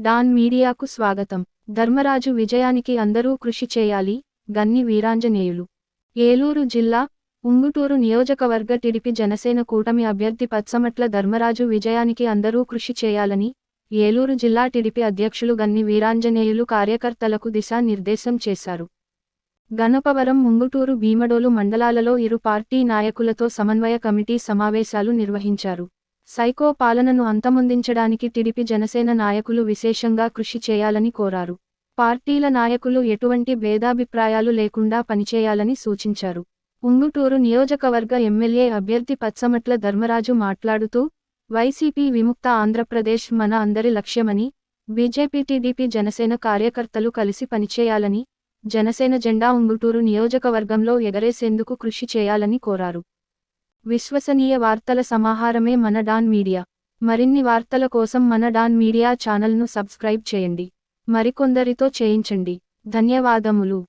Don మీడియాకు స్వాగతం. ధర్మరాజు విజయానికి అందరూ కృషి చేయాలి. గన్ని వీరాంజనేయులు. ఏలూరు జిల్లా ఉంగుటూరు నియోజకవర్గ టీడీపీ జనసేన కూటమి అభ్యర్థి పచ్చమట్ల ధర్మరాజు విజయానికి అందరూ కృషి చేయాలని ఏలూరు జిల్లా టీడీపీ అధ్యక్షులు గన్ని వీరాంజనేయులు కార్యకర్తలకు దిశానిర్దేశం చేశారు. గణపవరం, ఉంగుటూరు, భీమడోలు మండలాలలో ఇరు పార్టీ నాయకులతో సమన్వయ కమిటీ సమావేశాలు నిర్వహించారు. సైకో పాలనను అంతమొందించడానికి టీడీపీ జనసేన నాయకులు విశేషంగా కృషి చేయాలని కోరారు. పార్టీల నాయకులు ఎటువంటి భేదాభిప్రాయాలు లేకుండా పనిచేయాలని సూచించారు. ఉంగుటూరు నియోజకవర్గ ఎమ్మెల్యే అభ్యర్థి పచ్చమట్ల ధర్మరాజు మాట్లాడుతూ, వైసీపీ విముక్త ఆంధ్రప్రదేశ్ మన అందరి లక్ష్యమని, బీజేపీ, టీడీపీ, జనసేన కార్యకర్తలు కలిసి పనిచేయాలని, జనసేన జెండా ఉంగుటూరు నియోజకవర్గంలో ఎగరేసేందుకు కృషి చేయాలని కోరారు. విశ్వసనీయ వార్తల సమాహారమే మన డాన్ మీడియా. మరిన్ని వార్తల కోసం మన డాన్ మీడియా ఛానల్ను సబ్స్క్రైబ్ చేయండి. మరికొందరితో చేయించండి. ధన్యవాదములు.